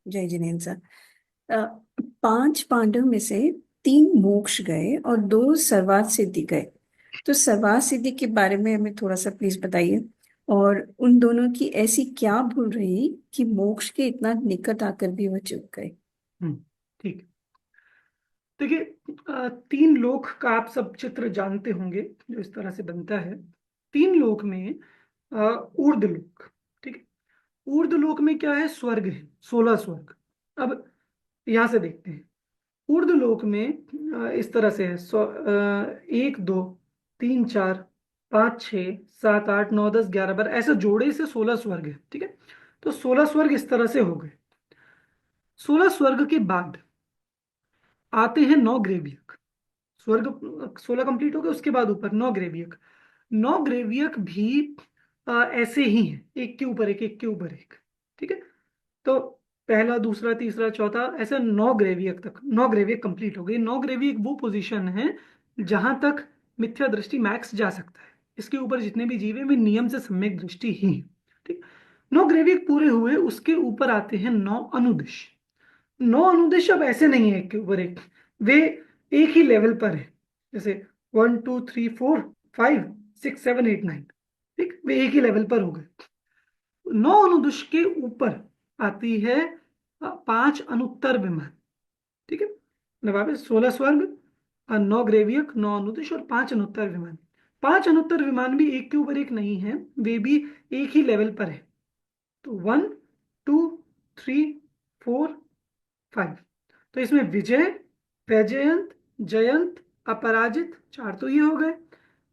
जय जिनेन्द्र सर। अ, पांच पांडव में से तीन मोक्ष गए और दो सर्वार्थ सिद्धि गए। तो सर्वार्थ सिद्धि के बारे में हमें थोड़ा सा प्लीज बताइए। और उन दोनों की ऐसी क्या भूल रही कि मोक्ष के इतना निकट आकर भी वह चूक गए। हम्म। ठीक है। देखिए, तीन लोक का आप सब चित्र जानते होंगे जो इस तरह से बनता है। तीन लोक में ऊर्ध्व लोक, ठीक है। ऊर्ध्व लोक में क्या है? स्वर्ग है, 16 स्वर्ग। अब यहां से देखते हैं। ऊर्ध्व लोक में इस तरह से है, 1 2 3 4 5 6 7 8 9 10 11 12 ऐसे जोड़े से 16 स्वर्ग है, ठीक है। तो 16 स्वर्ग इस तरह से हो गए। 16 स्वर्ग के बाद आते हैं 9 ग्रेवियक। स्वर्ग 16 कंप्लीट हो गए, उसके बाद ऊपर 9 ग्रेवियक। 9 ग्रेवियक भी ऐसे ही हैं, एक के ऊपर एक, एक के ऊपर एक, ठीक है। तो पहला, दूसरा, तीसरा, चौथा, ऐसे 9 ग्रेवियक तक। 9 ग्रेवियक कंप्लीट हो गई। 9 ग्रेवियक वो पोजीशन है जहां तक मिथ्या दृष्टि मैक्स जा सकता है। इसके ऊपर जितने भी जीव हैं वे नियम से सम्यक दृष्टि ही हैं, ठीक। 9 ग्रेवियक पूरे हुए, उसके ऊपर आते हैं 9 अनुदिश। 9 अनुदेश अब ऐसे नहीं है एक के ऊपर एक, वे एक ही लेवल पर है। जैसे 1 2 3 4 5 6 7 8 9, ठीक, वे एक ही लेवल पर हो गए। 9 अनुदेश के ऊपर आती है 5 अनुत्तर विमान, ठीक है। मतलब 16 स्वर्ग, 9 ग्रेवियक, 9 अनुदेश और 5 अनुत्तर विमान। 5 अनुत्तर विमान भी एक के ऊपर एक नहीं है, वे भी एक ही लेवल पर है। तो 1 2 3 4 5। तो इसमें विजय, वैजयंत, जयंत, अपराजित, 4 तो ये हो गए।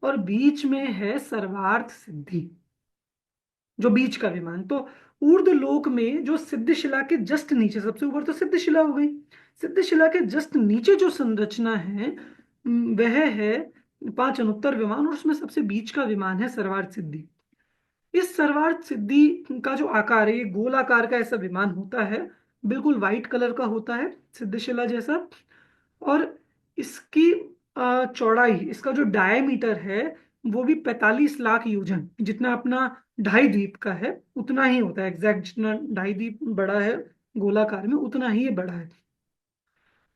और बीच में है सर्वार्थ सिद्धि, जो बीच का विमान। तो ऊर्ध्व लोक में जो सिद्धिशिला के जस्ट नीचे, सबसे ऊपर तो सिद्धिशिला हो गई, सिद्धिशिला के जस्ट नीचे जो संरचना है वह है 5 अनुत्तर विमान, और उसमें सबसे बीच का विमान है सर्वार्थ सिद्धि। इस सर्वार्थ सिद्धि का जो आकार है, ये गोलाकार का ऐसा विमान होता है, बिल्कुल व्हाइट कलर का होता है, सिद्धिशिला जैसा। और इसकी चौड़ाई, इसका जो डायमीटर है वो भी 45 लाख योजन, जितना अपना ढाई द्वीप का है उतना ही होता है। एग्जैक्ट जितना ढाई द्वीप बड़ा है गोलाकार में, उतना ही ये बड़ा है।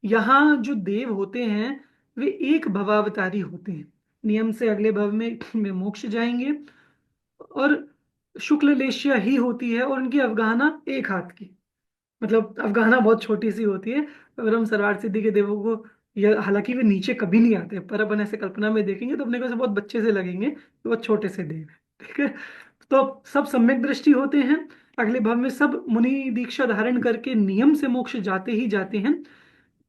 यहाँ जो देव होते हैं वे एक भवावतारी होते हैं। नियम से अगले भव में मोक्ष जाएंगे। और शुक्ल लेशिया ही होती है, और उनकी अवगाहना एक हाथ की, मतलब अवगाहना बहुत छोटी सी होती है। अगर हम सरवार सिद्धि के देवों को, या हालांकि वे नीचे कभी नहीं आते, पर अपन ऐसे कल्पना में देखेंगे तो अपने को ऐसे बहुत बच्चे से लगेंगे, तो बहुत छोटे से देव है, ठीक है। तो सब सम्यक दृष्टि होते हैं। अगले भाव में सब मुनि दीक्षा धारण करके नियम से मोक्ष जाते ही जाते हैं।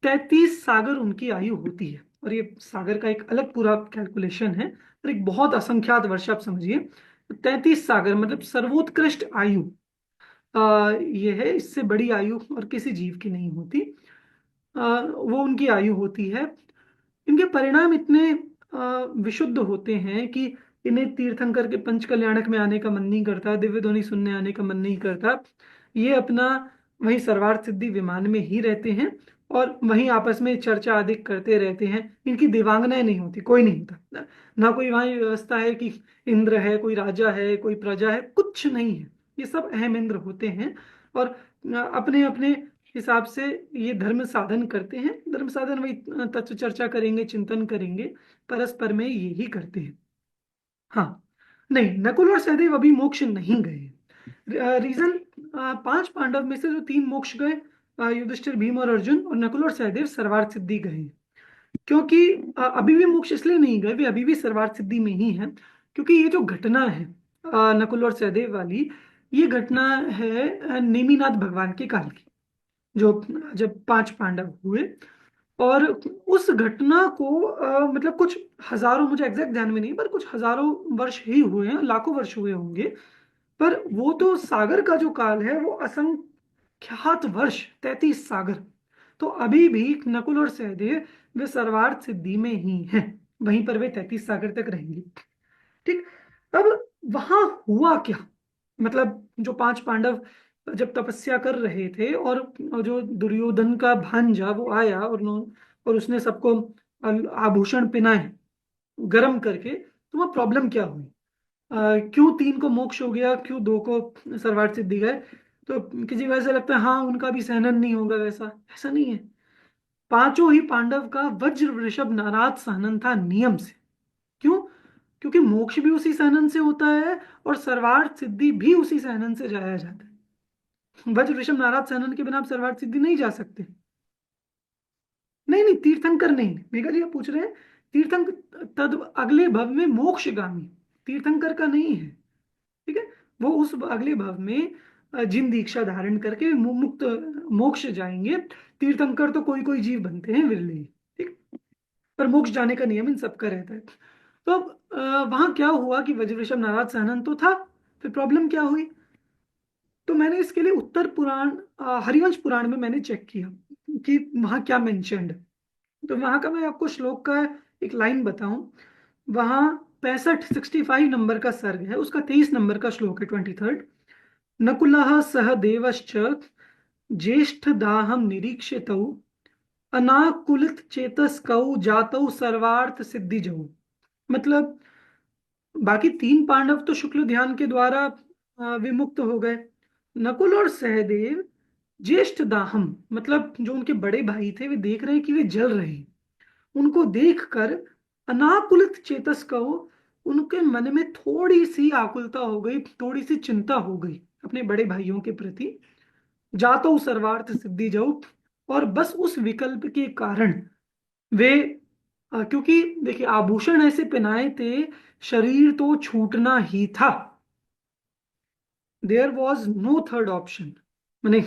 33 सागर उनकी आयु होती है, और ये सागर का एक अलग पूरा कैलकुलेशन है, और एक बहुत असंख्यात वर्ष आप समझिए। 33 सागर मतलब सर्वोत्कृष्ट आयु ये है, इससे बड़ी आयु और किसी जीव की नहीं होती। वो उनकी आयु होती है। इनके परिणाम इतने विशुद्ध होते हैं कि इन्हें तीर्थंकर के पंच कल्याणक में आने का मन नहीं करता, दिव्य ध्वनि सुनने आने का मन नहीं करता। ये अपना वहीं सर्वार्थ सिद्धि विमान में ही रहते हैं, और वहीं आपस में चर्चा आदि करते रहते हैं। इनकी देवांगनाएं नहीं होती, कोई नहीं होता ना कोई वहां व्यवस्था है कि इंद्र है, कोई राजा है, कोई प्रजा है, कुछ नहीं है। ये सब अहम इंद्र होते हैं, और अपने अपने हिसाब से ये धर्म साधन करते हैं। धर्म साधन वही तत्व चर्चा करेंगे, चिंतन करेंगे, परस्पर में यही करते हैं। हाँ, नहीं, नकुल और सहदेव अभी मोक्ष नहीं गए। रीजन, 5 पांडव में से जो 3 मोक्ष गए, युधिष्ठिर, भीम और अर्जुन, और नकुल और सहदेव सर्वार्थ सिद्धि गए। क्योंकि अभी भी मोक्ष इसलिए नहीं गए, वे अभी भी सर्वार्थ सिद्धि में ही हैं। क्योंकि ये जो घटना है नकुल और सहदेव वाली, ये घटना है नेमिनाथ भगवान के काल की, जो जब 5 पांडव हुए। और उस घटना को मतलब कुछ हजारों, मुझे एग्जैक्ट ध्यान में नहीं, पर कुछ हजारों वर्ष ही हुए हैं, लाखों वर्ष हुए होंगे। पर वो तो सागर का जो काल है वो असंख्यात वर्ष, 33 सागर। तो अभी भी नकुल और सहदेव वे सर्वार्थ सिद्धि में ही हैं, वहीं पर वे 33 सागर तक रहेंगे, ठीक। अब वहां हुआ क्या? मतलब जो 5 पांडव जब तपस्या कर रहे थे, और जो दुर्योधन का भांजा वो आया, और उसने सबको आभूषण पहनाए गरम करके, तो वह प्रॉब्लम क्या हुई? क्यों 3 को मोक्ष हो गया, क्यों 2 को सर्वार्थ सिद्धि गए? तो किसी वजह से लगता है हाँ उनका भी सहनन नहीं होगा वैसा, ऐसा नहीं है। पांचों ही पांडव का वज्र वृषभ नाराज सहनन था नियम से। क्यों? क्योंकि मोक्ष भी उसी सहनन से होता है और सर्वार्थ सिद्धि भी उसी सहनन से जाया जाता है। वज्र वृषभ नाराज सहनन के बिना आप सर्वार्थ सिद्धि नहीं जा सकते। नहीं नहीं, तीर्थंकर नहीं, मेघा जी आप पूछ रहे हैं तीर्थंकर तद अगले भव में मोक्षगामी, तीर्थंकर का नहीं है। ठीक है, वो उस अगले भव में जिन दीक्षा धारण करके मुक्त मोक्ष जाएंगे। तीर्थंकर तो कोई कोई जीव बनते हैं, विरले ही। ठीक, पर मोक्ष जाने का नियम इन सबका रहता है। तो अब वहां क्या हुआ कि वज्रवृषभ नाराज सहनन तो था, फिर प्रॉब्लम क्या हुई? तो मैंने इसके लिए उत्तर पुराण हरिवंश पुराण में मैंने चेक किया कि वहां क्या मेंशन्ड। तो वहां का मैं आपको श्लोक का एक लाइन बताऊं। वहां 65 नंबर का सर्ग है, उसका 23 नंबर का श्लोक है, 23rd। नकुलः सह देवश्च ज्येष्ठ दाहम निरीक्षितौ अनाकुलित चेतस्कौ जातौ सर्वार्थ सिद्धिजौ। मतलब बाकी तीन पांडव तो शुक्ल ध्यान के द्वारा विमुक्त हो गए। नकुल और सहदेव ज्येष्ठ दाहम, मतलब जो उनके बड़े भाई थे, वे देख रहे हैं कि वे जल रहे हैं। उनको देखकर अनाकुलित चेतस को, उनके मन में थोड़ी सी आकुलता हो गई, थोड़ी सी चिंता हो गई अपने बड़े भाइयों के प्रति। जातो सर्वार्थ सिद्धि जाऊ, और बस उस विकल्प के कारण वे क्योंकि देखिए आभूषण ऐसे पहनाए थे, शरीर तो छूटना ही था। There was no third option. मैंने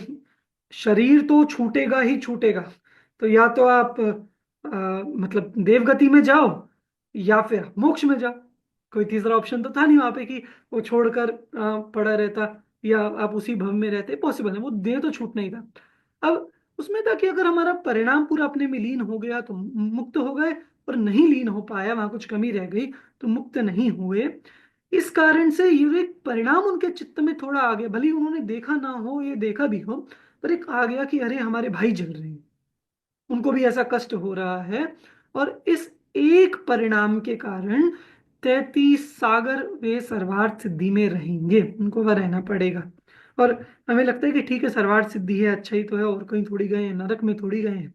शरीर तो छूटेगा ही छूटेगा, तो या तो आप मतलब देवगति में जाओ या फिर आप मोक्ष में जाओ। कोई तीसरा ऑप्शन तो था नहीं वहां पे कि वो छोड़कर पड़ा रहता या आप उसी भव में रहते, पॉसिबल है, वो देह तो छूटना ही था। अब उसमें था कि अगर हमारा परिणाम पूरा अपने में लीन हो गया तो मुक्त हो गए, और नहीं लीन हो पाया, वहां कुछ कमी रह गई तो मुक्त नहीं हुए। इस कारण से ये एक परिणाम उनके चित्त में थोड़ा आ गया, भले ही उन्होंने देखा ना हो, ये देखा भी हो, पर एक आ गया कि अरे हमारे भाई जल रहे हैं, उनको भी ऐसा कष्ट हो रहा है। और इस एक परिणाम के कारण 33 सागर वे सर्वार्थ सिद्धि में रहेंगे, उनको वह रहना पड़ेगा। और हमें लगता है कि ठीक है सर्वार्थ सिद्धि है, अच्छा ही तो है, और कहीं थोड़ी गए हैं, नरक में थोड़ी गए हैं।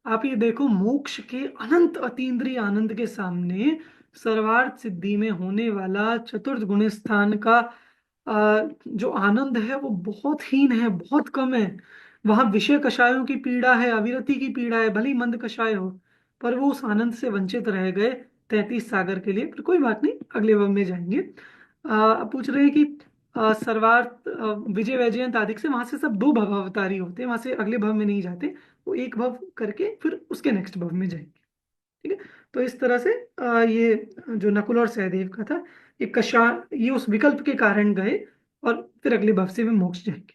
आप ये देखो, मोक्ष के अनंत अतीन्द्रिय आनंद के सामने सर्वार्थ सिद्धि में होने वाला चतुर्थ गुण स्थान का जो आनंद है वो बहुत हीन है, बहुत कम है। वहां विषय कषायों की पीड़ा है, अविरति की पीड़ा है, भली मंद कषाय हो, पर वो उस आनंद से वंचित रह गए 33 सागर के लिए। पर कोई बात नहीं, अगले वन में जाएंगे। अब पूछ रहे हैं कि सर्वार्थ विजय वैजयंत आदि से, वहां से सब दो भव अवतारी होते हैं, वहां से अगले भव में नहीं जाते, वो एक भव करके फिर उसके नेक्स्ट भव में जाएंगे। ठीक है, तो इस तरह से ये जो नकुल और सहदेव का था, ये कषा, ये उस विकल्प के कारण गए और फिर अगले भव से भी मोक्ष जाएंगे।